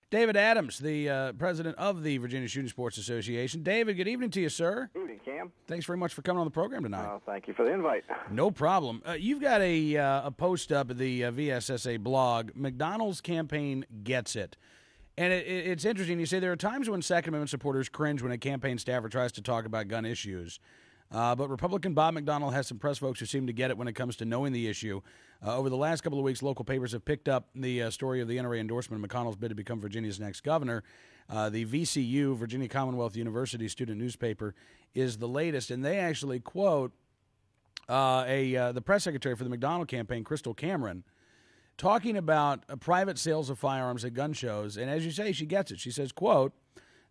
David Adams, the president of the Virginia Shooting Sports Association. David, good evening to you, sir. Good evening, Cam. Thanks very much for coming on the program tonight. Thank you for the invite. No problem. You've got a post up at the VSSA blog, McDonnell's campaign gets it. And it's interesting. You say there are times when Second Amendment supporters cringe when a campaign staffer tries to talk about gun issues. But Republican Bob McDonnell has some press folks who seem to get it when it comes to knowing the issue. Over the last couple of weeks, local papers have picked up the story of the NRA endorsement of McConnell's bid to become Virginia's next governor. The VCU, Virginia Commonwealth University student newspaper, is the latest, and they actually quote the press secretary for the McDonnell campaign, Crystal Cameron, talking about private sales of firearms at gun shows. And as you say, she gets it. She says, quote,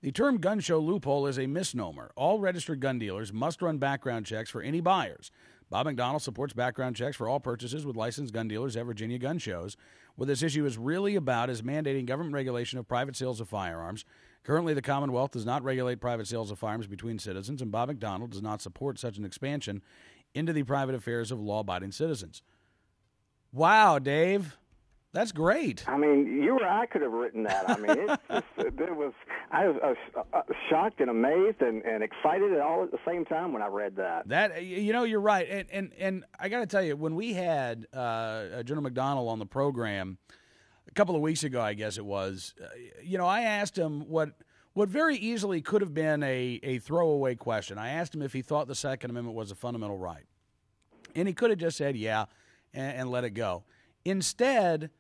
"The term gun show loophole is a misnomer. All registered gun dealers must run background checks for any buyers. Bob McDonnell supports background checks for all purchases with licensed gun dealers at Virginia gun shows. What this issue is really about is mandating government regulation of private sales of firearms. Currently, the Commonwealth does not regulate private sales of firearms between citizens, and Bob McDonnell does not support such an expansion into the private affairs of law-abiding citizens." Wow, Dave. That's great. I mean, you or I could have written that. I mean, I was shocked and amazed and excited all at the same time when I read that. You're right. And I got to tell you, when we had General McDonnell on the program a couple of weeks ago, I guess it was, I asked him what very easily could have been a throwaway question. I asked him if he thought the Second Amendment was a fundamental right. And he could have just said, yeah, and let it go. Instead,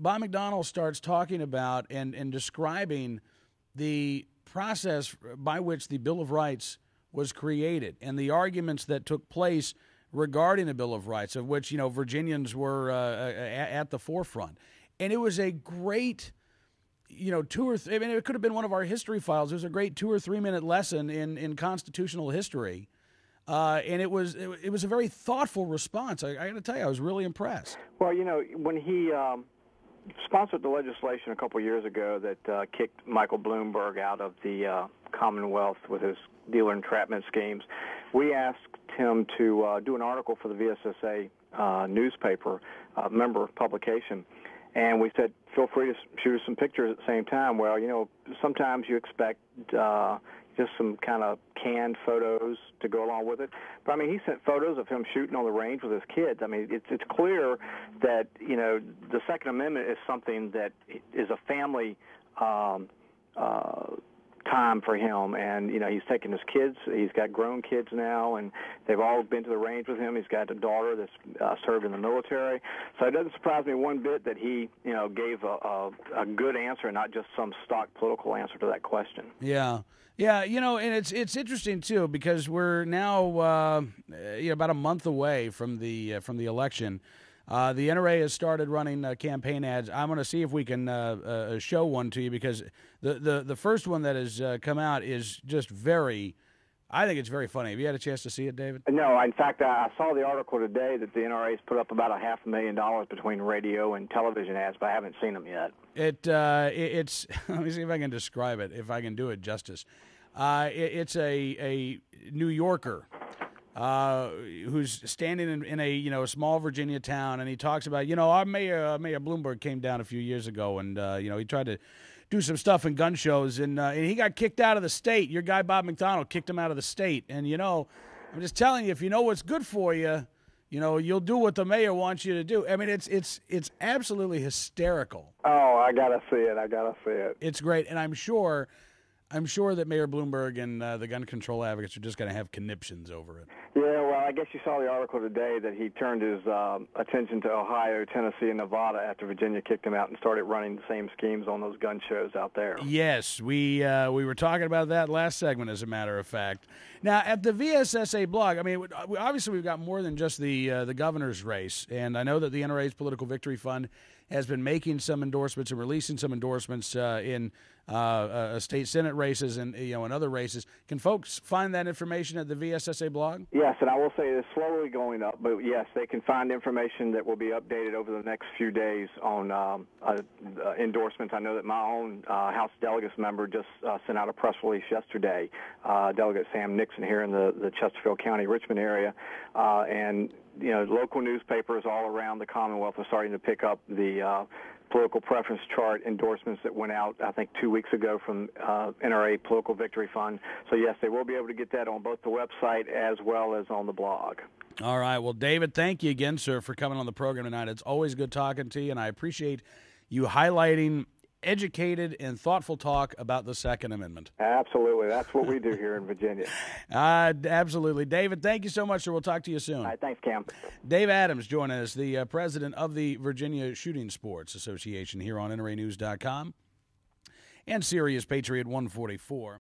Bob McDonnell starts talking about and describing the process by which the Bill of Rights was created and the arguments that took place regarding the Bill of Rights, of which, Virginians were at the forefront. And it was a great, it could have been one of our history files. It was a great 2 or 3 minute lesson in constitutional history. And it was a very thoughtful response. I got to tell you, I was really impressed. Well, when he sponsored the legislation a couple years ago that kicked Michael Bloomberg out of the Commonwealth with his dealer entrapment schemes, we asked him to do an article for the VSSA newspaper, member publication. And we said, feel free to shoot us some pictures at the same time. Well, sometimes you expect just some kind of canned photos to go along with it. But, I mean, he sent photos of him shooting on the range with his kids. I mean, it's clear that, the Second Amendment is something that is a family time for him. And, he's taking his kids. He's got grown kids now, and they've all been to the range with him. He's got a daughter that's served in the military. So it doesn't surprise me one bit that he, gave a good answer and not just some stock political answer to that question. Yeah. Yeah, and it's interesting too, because we're now about a month away from the election. The NRA has started running campaign ads. I'm going to see if we can show one to you, because the first one that has come out is just I think it's very funny. Have you had a chance to see it, David? No. In fact, I saw the article today that the NRA has put up about $500,000 between radio and television ads, but I haven't seen them yet. It's let me see if I can describe it, if I can do it justice. It's a New Yorker who's standing in a small Virginia town, and he talks about, our Mayor Bloomberg came down a few years ago, and he tried to do some stuff in gun shows, and he got kicked out of the state. Your guy Bob McDonnell kicked him out of the state, and I'm just telling you, if you know what's good for you, you'll do what the mayor wants you to do. I mean, it's absolutely hysterical. Oh, I gotta see it. It's great, and I'm sure that Mayor Bloomberg and the gun control advocates are just going to have conniptions over it. Yeah, well, I guess you saw the article today that he turned his attention to Ohio, Tennessee, and Nevada after Virginia kicked him out and started running the same schemes on those gun shows out there. Yes, we were talking about that last segment, as a matter of fact. Now, at the VSSA blog, I mean, obviously we've got more than just the governor's race, and I know that the NRA's Political Victory Fund has been making some endorsements and releasing some endorsements in state Senate races and and other races. Can folks find that information at the VSSA blog? Yes, and I will say it's slowly going up, but yes, they can find information that will be updated over the next few days on endorsements. I know that my own House Delegates member just sent out a press release yesterday, Delegate Sam Nixon here in the Chesterfield County, Richmond area, and local newspapers all around the Commonwealth are starting to pick up the political preference chart endorsements that went out, I think, 2 weeks ago from NRA Political Victory Fund. So, yes, they will be able to get that on both the website as well as on the blog. All right. Well, David, thank you again, sir, for coming on the program tonight. It's always good talking to you, and I appreciate you highlighting educated and thoughtful talk about the Second Amendment. Absolutely. That's what we do here in Virginia. Absolutely. David, thank you so much, sir. We'll talk to you soon. All right. Thanks, Cam. Dave Adams joining us, the president of the Virginia Shooting Sports Association, here on NRANews.com and Sirius Patriot 144.